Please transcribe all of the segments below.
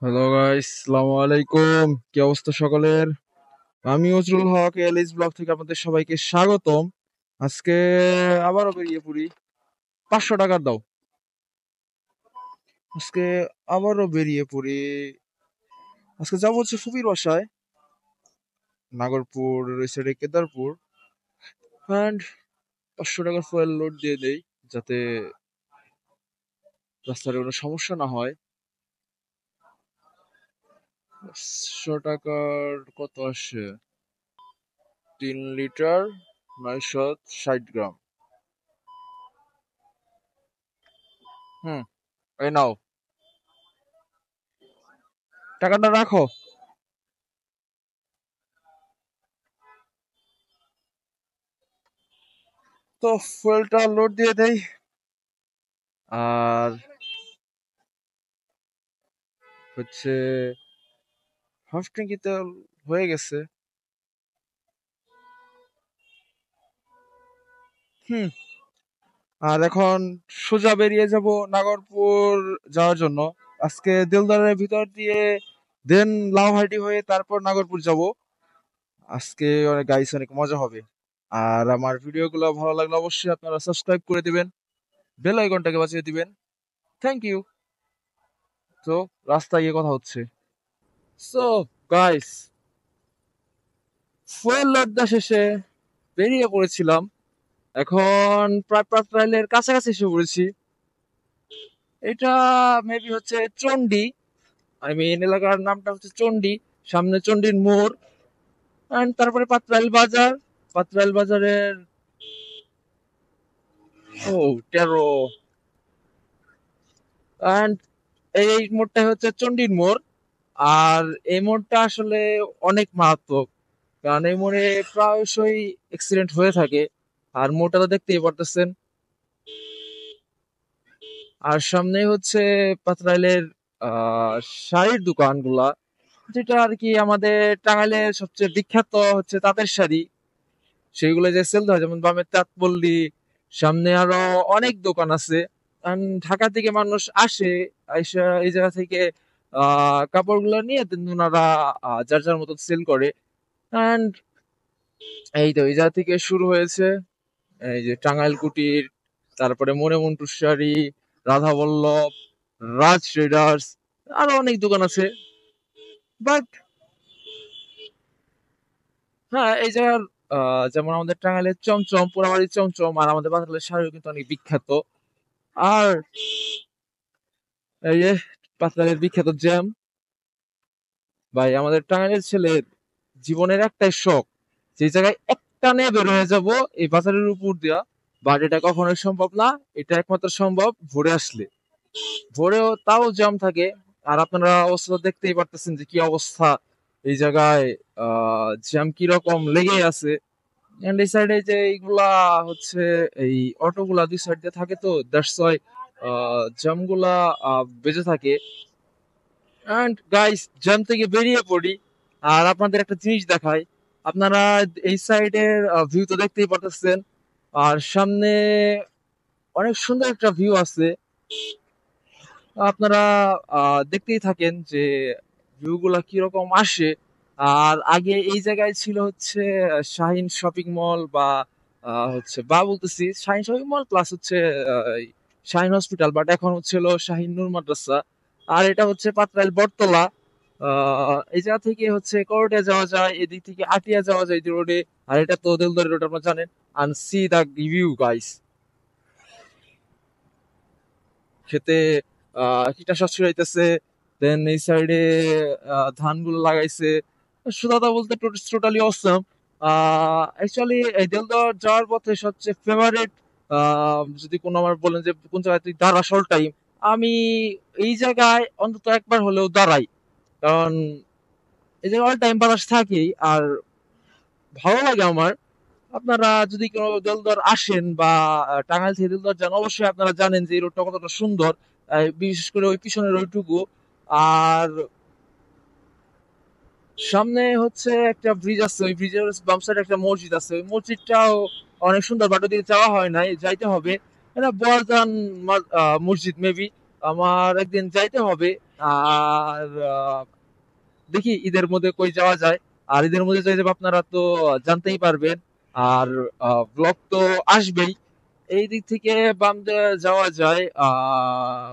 Hello guys, আসসালামু আলাইকুম। কি অবস্থা সকলের? আমি নজরুল হক এলিস ব্লগ থেকে আপনাদের সবাইকে স্বাগতম। আজকে আবারও বেরিয়ে পড়ি। 500 টাকা দাও। আজকে আবারও বেরিয়ে পড়ি। আজকে যাবো হচ্ছে ফুপির বাসায়, নাগরপুর ওই সাইডে কেদারপুর। অ্যান্ড 500 টাকার ফুয়েল লোড দিয়ে দেই, যাতে রাস্তার কোনো সমস্যা না হয়। 500 টাকার কত আসে? 3 লিটার, 960 গ্রাম। হুম, এই নাও, টাকাটা রাখো। তো ফুয়েলটা লোড দিয়ে দেই। আর হচ্ছে হাফ ট্যাঙ্কি তেল হয়ে গেছে। হুম। আর এখন সোজা বেরিয়ে যাব নাগরপুর যাওয়ার জন্য। আজকে দিলদারের ভিতর দিয়ে দেন লাউহাটি হয়ে তারপর নাগরপুর যাব। আজকে অনেক গাইস, অনেক মজা হবে। আর আমার ভিডিওগুলো ভালো লাগলে অবশ্যই আপনারা সাবস্ক্রাইব করে দিবেন, বেল আইকনটাকে বাজিয়ে দিবেন। Thank you. তো রাস্তায় গিয়ে কথা হচ্ছে। সো গাইস, ফুয়েল লোড দেওয়া শেষে বেরিয়ে পড়েছিলাম। এখন প্রায় প্রাইলের কাছাকাছি এসে পড়েছি। এটা মেবি হচ্ছে চন্ডী। এলাকার নামটা হচ্ছে চন্ডী। সামনে চন্ডীর মোড়। এন্ড তারপরে পাত্রাইল বাজার। পাত্রাইল বাজারের ও 13। এন্ড এই মোড়টা হচ্ছে চন্ডীর মোড়। আর এই মোড়টা আসলে অনেক মারাত্মক, কারণ এই মোড়ে প্রায়শই অ্যাক্সিডেন্ট হয়ে থাকে। আর মোড়টা তো দেখতেই পারতেছেন। আর সামনে হচ্ছে পাত্রাইলের শাড়ির দোকানগুলা, যেটা আর কি আমাদের টাঙ্গাইলের সবচেয়ে বিখ্যাত হচ্ছে তাঁতের শাড়ি। সেইগুলো যে সেল হয়, যেমন বামের তাঁত পল্লী, সামনে আরো অনেক দোকান আছে। ঢাকা থেকে মানুষ আসে, আইসা এই জায়গা থেকে কাপড়গুলো নিয়ে then ওনারা যার যার মতো সেল করে। অ্যান্ড এই তো এই জায়গা থেকে শুরু হয়েছে এই যে টাঙ্গাইল কুটির, তারপরে মনে মন্টুর শাড়ি, রাধা বল্লভ, রাজ ট্রেডার্স, আরো অনেক দোকান আছে। বাট হ্যাঁ, এই জায়গার যেমন আমাদের টাঙ্গাইলের চমচম, পোড়ামাটির চমচম, আর আমাদের বাংলাদেশের শাড়িও কিন্তু অনেক বিখ্যাত। আর এই যে পাঁচলারের বিখ্যাত জ্যাম। ভাই, আমাদের টাঙ্গাইলের ছেলের জীবনের একটাই শখ, যে জায়গায় একটানে বের হয়ে যাব এই বাজারের উপর দিয়া। বাট এটা কখনোই সম্ভব না। এটা একমাত্র সম্ভব ভোরে আসলে। ভোরেও তাও জ্যাম থাকে। আর আপনারা অবস্থা দেখতেই পারতেছেন যে কি অবস্থা এই জায়গায়। জ্যাম কিরকম লেগে আছে। এন্ড এই সাইডে যে এইগুলা হচ্ছে এই অটোগুলা দুই সাইড দিয়ে থাকে, তো দ্যাটস ওয়াই জ্যাম গুলা বেজে থাকে। এন্ড গাইস, জ্যাম থেকে বেরিয়ে পড়ি। আর আপনাদের একটা জিনিস দেখাই। আপনারা এই সাইডের ভিউ তো দেখতেই পারতেছেন। আর সামনে অনেক সুন্দর একটা ভিউ আছে। আপনারা দেখতেই থাকেন যে ভিউ গুলা কিরকম আসে। আর আগে এই জায়গায় ছিল হচ্ছে শাহিন শপিং মল, বা হচ্ছে বা বলতেছি শাহিন শপিং মল প্লাস হচ্ছে এই শাহিন হসপিটাল, বাট এখন হচ্ছে হলো শাহিন নূর মাদ্রাসা। আর এটা হচ্ছে পাত্রাইল বটতলা। এই জায়গা থেকে হচ্ছে করটিয়া যাওয়া যায়, এদিক থেকে আটিয়া যাওয়া যায় এই রোডে। আর এটা তো দেলদরি রোড, আপনারা জানেন। and see the view guys। খেতে কীটনাশক ছড়াইতেছে, দেন এই সাইডে ধানগুলো লাগাইছে। সুদাদা বলতে টোটালি অসম। অ্যাকচুয়ালি এই দেলদর যাওয়ার পথে সবচেয়ে ফেভারিট, যদি কোনো আমার বলেন যে কোন জায়গায় তুই দাঁড়াস অল টাইম, আমি এই জায়গায় অন্তত একবার হলেও দাঁড়াই। কারণ এই জায়গায় অল টাইম বাতাস থাকেই, আর ভালো লাগে আমার। আপনারা যদি কোনো দেলদর আসেন বা টাঙ্গাইল থেকে দেলদর যান, অবশ্যই আপনারা জানেন যে এই রোডটা কতটা সুন্দর। বিশেষ করে ওই পিছনের ওইটুকু। আর সামনে হচ্ছে একটা ব্রিজ আছে, ওই ব্রিজের বাম সাইডে একটা মসজিদ আছে, ওই মসজিদটাও অনেক সুন্দর, বাট ওদিকে যাওয়া হয় নাই, যাইতে হবে। এটা বরজান মসজিদ মেবি। আমার একদিন যাইতে হবে। আর দেখি ঈদের মধ্যে কই যাওয়া যায়। আর ঈদের মধ্যে যাই যাবো আপনারা তো জানতেই পারবেন। আর ব্লগ তো আসবেই। এই দিক থেকে বাম দিয়ে যাওয়া যায়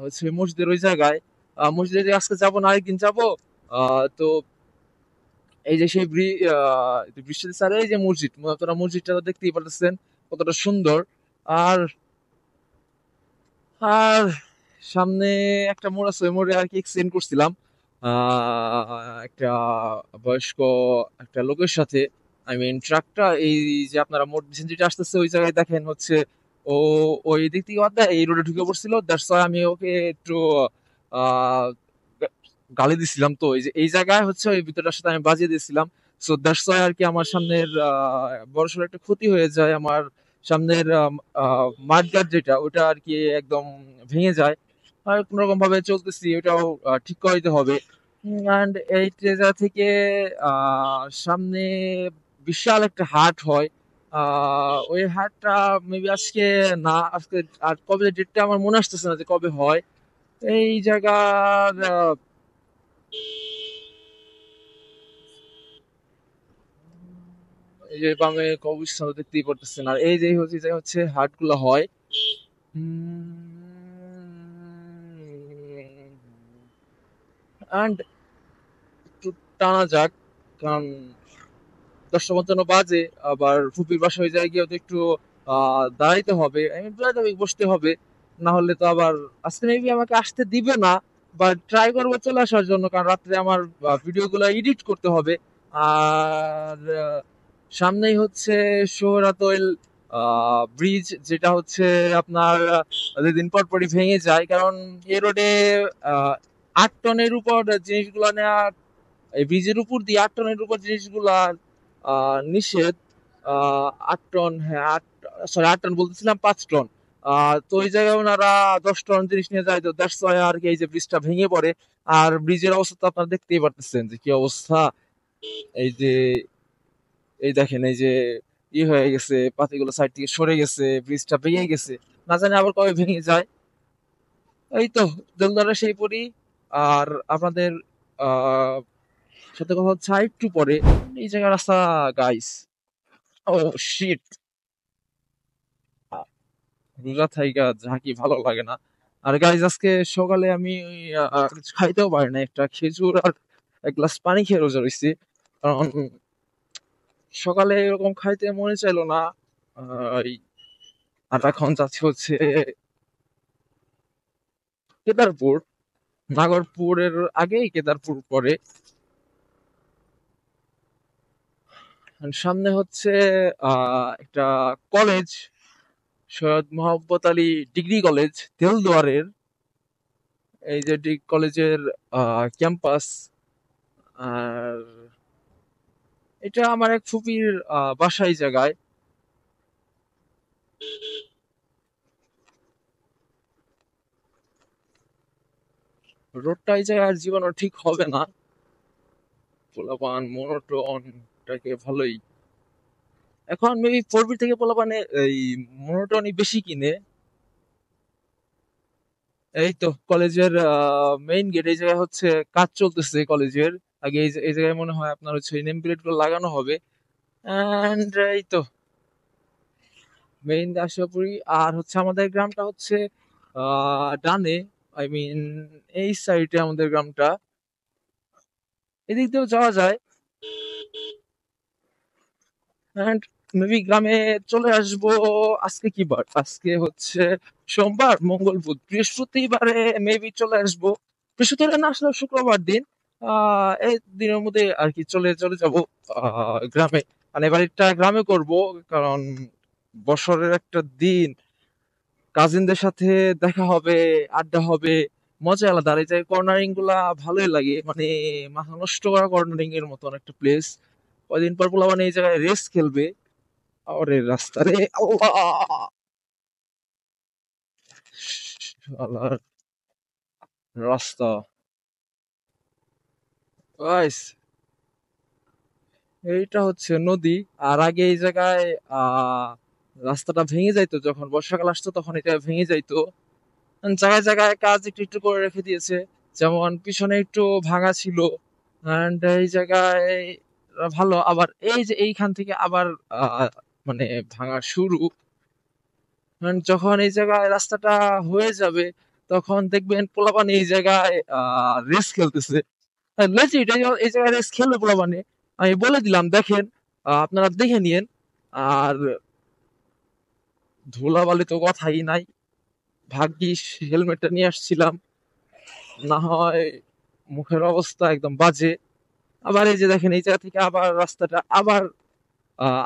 হচ্ছে মসজিদের ওই জায়গায়। মসজিদে আজকে যাবো না আরেকদিন যাবো। তো এই যে সেই বৃষ্টিতে স্যার এই যে মসজিদ আপনারা মসজিদটা দেখতেই পারতেছেন কতটা সুন্দর। আর আর সামনে একটা মোড় আছে ওই মোড়ে আর কি এক্সিডেন্ট করছিলাম একটা বয়স্ক একটা লোকের সাথে। আই মিন ট্রাকটা এই যে আপনারা মোড় দিচ্ছেন যেটা আসতেছে ওই জায়গায় দেখেন হচ্ছে ও ওই দিক থেকে বাদ দেয় এই রোডে ঢুকে পড়ছিল। দ্যাটস ওয়াই আমি ওকে একটু আহ গালি দিছিলাম। তো এই যে এই জায়গায় হচ্ছে ওই ভিতরটার সাথে আমি বাজিয়ে দিয়েছিলাম। সো দ্যাটস ওয়াই আর কি আমার সামনের বড়সড় একটা ক্ষতি হয়ে যায়। আমার সামনের মাঠগার্ড যেটা ওটা আর কি একদম ভেঙে যায়। আর কোন রকম ভাবে চলতেছি ওটাও ঠিক করাইতে হবে। অ্যান্ড এই জায়গা থেকে সামনে বিশাল একটা হাট হয়। ওই হাটটা মেবি আজকে না আজকে আর কবে ডেটটা আমার মনে আসতেছে না যে কবে হয়। এই জায়গার এই যে বামে কবরস্থান দেখতেই পারতেছেন। আর এই যে হচ্ছে যে হচ্ছে হাট গুলো হয়। অ্যান্ড একটু টানা যাক কারণ 10টা 55 বাজে। আবার ফুপির বাসা হয়ে যায় গিয়ে তো একটু দাঁড়াইতে হবে আমি বসতে হবে। না হলে তো আবার আজকে মেবি আমাকে আসতে দিবে না। বা ট্রাই করবো চলে আসার জন্য কারণ রাত্রে আমার ভিডিও গুলো এডিট করতে হবে। আর সামনেই হচ্ছে সোহরাতল ব্রিজ যেটা হচ্ছে আপনার দুদিন পর পরই ভেঙে যায় কারণ এ রোডে 8 টনের উপর জিনিসগুলো নেওয়া। এই ব্রিজের উপর দিয়ে 8 টনের উপর জিনিসগুলা নিষেধ। 8 টন, হ্যাঁ 8 টন বলতেছিলাম 5 টন। তো ওই জায়গায় ওনারা 10 টন জিনিস নিয়ে যায়। তো দ্যাটস ওয়াই আর কি এই যে ব্রিজটা ভেঙে পড়ে। আর ব্রিজের অবস্থা তো আপনারা দেখতেই পারতেছেন যে কি অবস্থা। এই যে এই দেখেন এই যে হয়ে গেছে পাতিগুলো সাইড থেকে সরে গেছে ব্রিজটা ভেঙে গেছে। না জানি আবার কবে ভেঙে যায়। এই তো জলদারা সেই পরি। আর আপনাদের আহ সাথে কথা হচ্ছে একটু পরে। এই জায়গার রাস্তা গাইস, ও শিট, রোজা থাইকা ঝাঁকি ভালো লাগে না। আর গাইস আজকে সকালে আমি ওই, কিছু খাইতেও পারি না একটা খেজুর আর 1 গ্লাস পানি খেয়ে রোজা রইছি। কারণ সকালে এরকম খাইতে মনে চাইলো না। এই আর এখন যাচ্ছে হচ্ছে কেদারপুর। নাগরপুরের আগেই কেদারপুর পরে। সামনে হচ্ছে একটা college, Syed Mohammad Ali degree college দেলদুয়ারের। এই যে কলেজের ক্যাম্পাস। আর এটা আমার এক ফুপির বাসাই জায়গায়। রোডটা এই জায়গায় আর জীবনও ঠিক হবে না। পোলাপান মনোটনটাকে ভালোই এখন মেবি 4B থেকে পোলাপানে এই মনোটনই বেশি কিনে। এই তো কলেজের মেইন গেট এই জায়গায় হচ্ছে কাজ চলতেছে কলেজের। আগে এই জায়গায় মনে হয় আপনার হচ্ছে নেম প্লেট গুলো লাগানো হবে। এন্ড এই তো মেইন আশাপুরি। আর হচ্ছে আমাদের গ্রামটা হচ্ছে ডানে। আই মিন এই সাইডে আমাদের গ্রামটা। এদিক দিয়েও যাওয়া যায়। এন্ড মেবি গ্রামে চলে আসবো। আজকে কি বার? আজকে হচ্ছে সোমবার, মঙ্গল, বুধ, বৃহস্পতিবারে মেবি চলে আসবো। বৃহস্পতিবার না আসলে শুক্রবার দিন। এই দিনের মধ্যে আর কি চলে চলে যাব গ্রামে। মানে বাড়িটা গ্রামে করব কারণ বছরের একটা দিন কাজিনদের সাথে দেখা হবে, আড্ডা হবে, মজা আলাদা। আর এই যে কর্নারিং গুলা ভালোই লাগে মানে মাথা নষ্ট করা কর্নারিং এর মতন একটা প্লেস। কয়দিন পর পোলা মানে এই জায়গায় রেস খেলবে। আরে রাস্তা রে আল্লাহ, শালার রাস্তা গাইস। এইটা হচ্ছে নদী। আর আগে এই জায়গায় আহ রাস্তাটা ভেঙে যাইতো যখন বর্ষাকাল আসতো তখন এটা ভেঙে যাইতো। জায়গায় জায়গায় কাজ একটু একটু করে রেখে দিয়েছে, যেমন পিছনে একটু ভাঙা ছিল অ্যান্ড এই জায়গায় ভালো, আবার এই যে এইখান থেকে আবার মানে ভাঙা শুরু। যখন এই জায়গায় রাস্তাটা হয়ে যাবে তখন দেখবেন পোলাপান এই জায়গায় রেস খেলতেছে। লেজিট এই জায়গায় রেস খেলবে পোলাপানে, আমি বলে দিলাম দেখেন, আপনারা দেখে নিয়েন। আর ধুলাবালি তো কথাই নাই, ভাগ্যিস হেলমেটটা নিয়ে আসছিলাম, না হয় মুখের অবস্থা একদম বাজে। আবার এই যে দেখেন এই জায়গা থেকে আবার রাস্তাটা আবার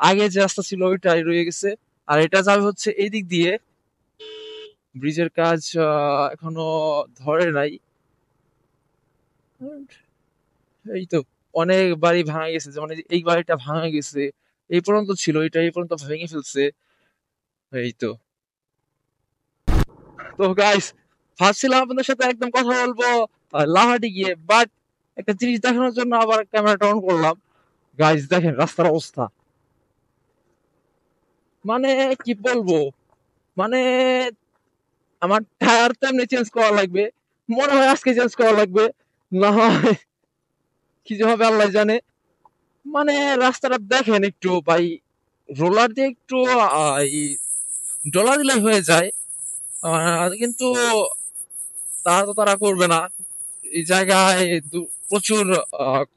আগে যে রাস্তা ছিল ওইটাই রয়ে গেছে, আর এটা যাবে হচ্ছে এই দিক দিয়ে। ব্রিজের কাজ এখনো ধরে নাই। এই তো অনেক বাড়ি ভাঙা গেছে, যেমন এই বাড়িটা ভাঙা গেছে, এই পর্যন্ত ছিল, এটা এই পর্যন্ত ভেঙে ফেলছে। এই তো তো গাইস, ভাবছিলাম আপনাদের সাথে একদম কথা বলবো লাহাটি গিয়ে, বাট একটা জিনিস দেখানোর জন্য আবার ক্যামেরাটা অন করলাম। গাইস দেখেন রাস্তার অবস্থা, মানে কি বলবো, মানে আমার টায়ার তো এমনি চেঞ্জ করা লাগবে, মনে হয় আজকে চেঞ্জ করা লাগবে, না হয় কি যে হবে আল্লাহ জানে। মানে রাস্তাটা দেখেন একটু ভাই, রোলার দিয়ে একটু এই ডলার দিলে হয়ে যায়, কিন্তু তারা তো তারা করবে না। এই জায়গায় প্রচুর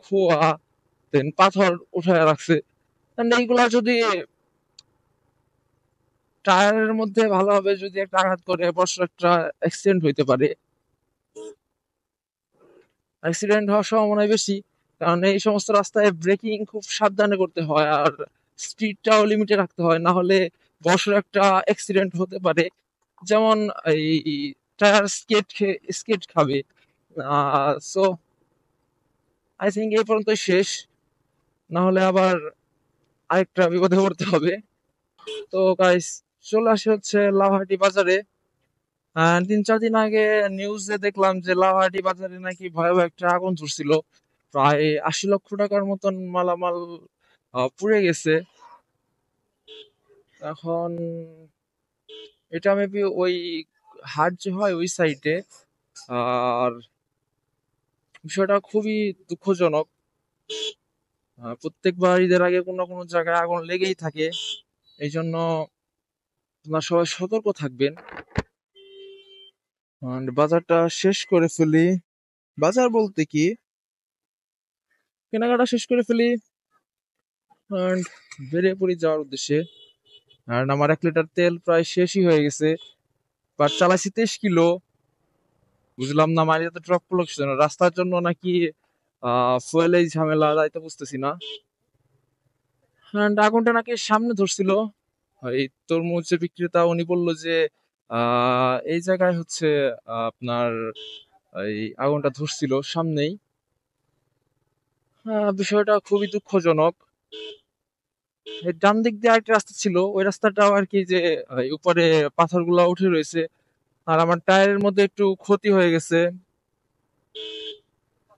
খোয়া দেন পাথর উঠায় রাখছে, এইগুলা যদি টায়ারের মধ্যে ভালোভাবে যদি একটা আঘাত করে বড় একটা অ্যাক্সিডেন্ট হইতে পারে। অ্যাক্সিডেন্ট হওয়ার সম্ভাবনা বেশি, কারণ এই সমস্ত রাস্তায় ব্রেকিং খুব সাবধানে করতে হয় আর স্পিডটাও লিমিটে রাখতে হয়, না হলে বড় একটা অ্যাক্সিডেন্ট হতে পারে। যেমন এই টায়ার স্কেট খাবে। সো আই থিঙ্ক এই পর্যন্ত শেষ, না হলে আবার আরেকটা বিপদে পড়তে হবে। তো গাইস চলে আসে হচ্ছে লাউহাটি বাজারে। 3-4 দিন আগে নিউজে দেখলাম যে লাউহাটি বাজারে নাকি ভয়াবহ একটা আগুন ধরছিল, প্রায় 80 লক্ষ টাকার মতন মালামাল পুড়ে গেছে। এখন এটা মেবি ওই হাট যে হয় ওই সাইডে, আর বিষয়টা খুবই দুঃখজনক। প্রত্যেকবার ঈদের আগে কোনো না কোনো জায়গায় আগুন লেগেই থাকে, এই জন্য আপনারা সবাই সতর্ক থাকবেন। বাজারটা শেষ করে ফেলি, বাজার বলতে কি কেনাকাটা শেষ করে ফেলি and বেরিয়ে পড়ি যাওয়ার উদ্দেশ্যে। আর আমার 1 লিটার তেল প্রায় শেষই হয়ে গেছে, বাট চালাইছি 23 কিলো। বুঝলাম না মারি এত ট্রক পড়লো কিসের জন্য? রাস্তার জন্য নাকি ফুয়েলেই ঝামেলা, তাই তো বুঝতেছি না। আগুনটা নাকি সামনে ধরছিল, এই তরমুজের বিক্রেতা উনি বললো যে এই জায়গায় হচ্ছে আপনার এই আগুনটা ধরছিল সামনেই। বিষয়টা খুবই দুঃখজনক। এর ডান দিক দিয়ে আরেকটা রাস্তা ছিল, ওই রাস্তাটাও আর কি যে উপরে পাথরগুলো উঠে রয়েছে, আর আমার টায়ারের মধ্যে একটু ক্ষতি হয়ে গেছে।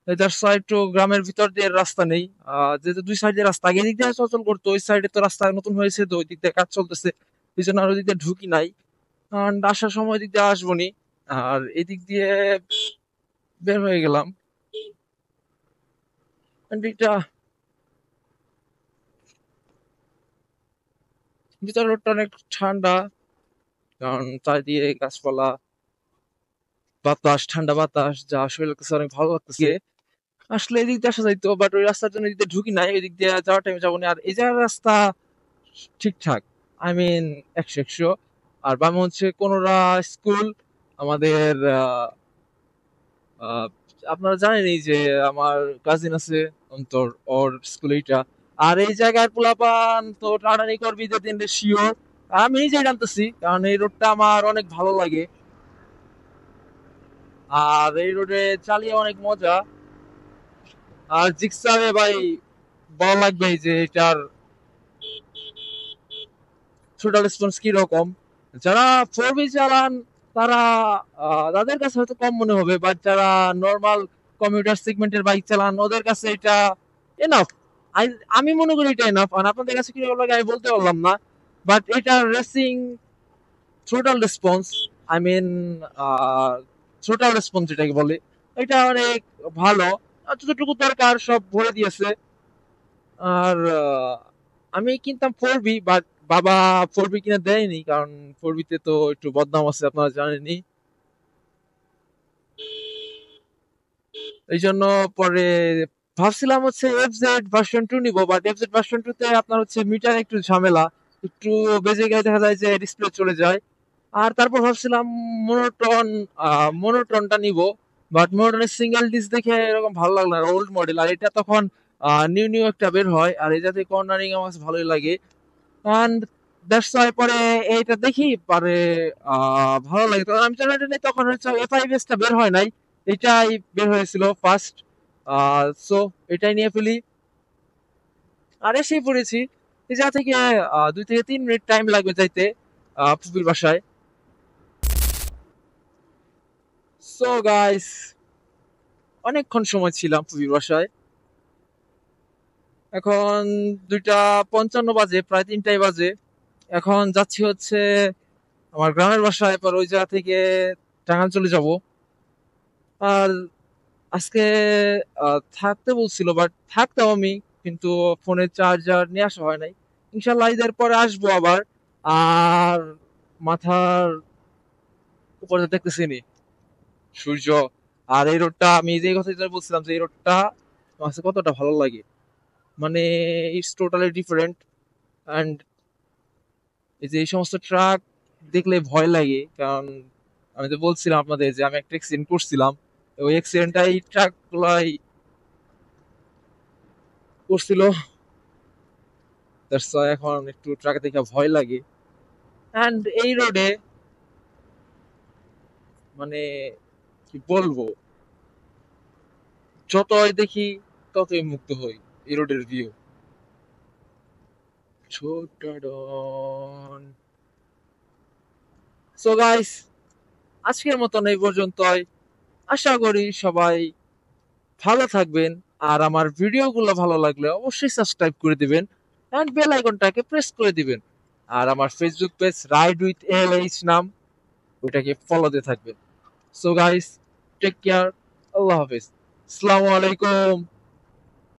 এটার একটু গ্রামের ভিতর দিয়ে রাস্তা নেই, যেহেতু দুই সাইডে রাস্তা, আগে দিক দিয়ে চলাচল করতো, ওই সাইডে তো রাস্তা নতুন হয়েছে তো ওই দিক দিয়ে কাজ চলতেছে, এই জন্য আর ওই দিক দিয়ে ঢুকি নাই। আর আসার সময় দিক দিয়ে আসবো নি, আর এদিক দিয়ে বের হয়ে গেলাম। এটা ভিতর রোডটা অনেক ঠান্ডা, কারণ চারিদিকে গাছপালা, বাতাস, ঠান্ডা বাতাস, যা শরীরের কাছে অনেক ভালো লাগতেছে। আসলে এদিক দিয়ে আসা যাইতো, বাট ওই রাস্তার জন্য এদিক দিয়ে ঢুকি নাই, এদিক দিয়ে যাওয়ার টাইমে যাবো না। আর এই জায়গার রাস্তা ঠিকঠাক, আই মিন 100-100। আর বামে হচ্ছে কোনোরা স্কুল, আমাদের আহ, আপনারা জানেনই যে আমার কাজিন আছে অন্তর, ওর স্কুল এইটা। আর এই জায়গার পোলাপান তো টানাটানি করবি যে দিন শিওর, আমি নিজেই জানতেছি, কারণ এই রোডটা আমার অনেক ভালো লাগে, আর এই রোডে চালিয়ে অনেক মজা। আর জিক্সারে ভাই বলা লাগবে যে এটার টোটাল রেসপন্স কি রকম। যারা 4B চালান তারা তাদের কাছে হয়তো কম মনে হবে, বাট যারা নর্মাল কমিউটার সেগমেন্টের বাইক চালান ওদের কাছে এটা এনাফ। আমি মনে করি এটা এনাফ, আর আপনাদের কাছে কিরকম লাগে আমি বলতে পারলাম না, বাট এটা racing total response I mean total response যেটাকে বলে, এটা অনেক ভালো। আর যতটুকু দরকার সব ভরে দিয়েছে। আর আমি কিনতাম 4B, বাট বাবা 4B কিনে দেয়নি, কারণ 4B তে তো একটু বদনাম আছে, আপনারা জানেনই। এই জন্য পরে ভাবছিলাম হচ্ছে FZ ভার্সন 2 নিবো, বাট FZ ভার্সন 2 তে আপনার হচ্ছে মিটার একটু ঝামেলা, একটু বেজে গেলে দেখা যায় যে ডিসপ্লে চলে যায়। আর তারপর ভাবছিলাম মোনোটন, মোনোটনটা নিবো, বাট মোনোটনের সিঙ্গেল ডিস্ক দেখে এরকম ভালো লাগলো না, ওল্ড মডেল। আর এটা তখন নিউ নিউ একটা বের হয়, আর এই জাতীয় কর্নারিং আমার কাছে ভালোই লাগে। অ্যান্ড দ্যাটস ওয়াই পরে এইটা দেখি পরে ভালো লাগে। তখন আমি জানি না, তখন হচ্ছে A5S টা বের হয় নাই, এটাই বের হয়েছিল ফার্স্ট। সো এটাই নিয়ে ফেলি, আর এসেই পড়েছি। এই যা থেকে 2 থেকে 3 মিনিট টাইম লাগবে যাইতে ফুপির বাসায়। সো গাইস, অনেকক্ষণ সময় ছিলাম ফুপির বাসায়। এখন 2টা 55 বাজে, প্রায় 3টাই বাজে। এখন যাচ্ছি হচ্ছে আমার গ্রামের বাসায়, পর ওই জায়গা থেকে টাঙ্গাইল চলে যাব। আর আজকে থাকতে বলছিল, বাট থাকতাম আমি, কিন্তু ফোনের চার্জার নিয়ে আসা হয় নাই। ইনশাল্লাহ ঈদের পরে আসবো আবার। আর মাথার উপরে দেখতেছি নি সূর্য, আর এই রোডটা, আমি যে কথা যেটা বলছিলাম যে এই রোডটা আমার কাছে কতটা ভালো লাগে, মানে ইটস টোটালি ডিফারেন্ট। অ্যান্ড এই যে এই সমস্ত ট্রাক দেখলে ভয় লাগে, কারণ আমি তো বলছিলাম আপনাদের যে আমি একটা অ্যাক্সিডেন্ট করছিলাম, ওই অ্যাক্সিডেন্টটা এই ট্রাক গুলাই করছিল। দ্যাটস এখন একটু ট্রাক দেখে ভয় লাগে। অ্যান্ড এই রোডে মানে কি বলবো, যতই দেখি ততই মুগ্ধ হই এই রোডের ভিউ। ছোট ডন। সো গাইস, আজকের মতন এই পর্যন্তই। আশা করি সবাই ভালো থাকবেন। আর আমার ভিডিওগুলো ভালো লাগলে অবশ্যই সাবস্ক্রাইব করে দিবেন, এন্ড বেল আইকনটাকে প্রেস করে দিবেন। আর আমার Facebook page ride with LH নাম, ওইটাকে ফলো দিয়ে থাকবেন। সো গাইস, টেক কেয়ার, আল্লাহ হাফেজ, আসসালামু আলাইকুম।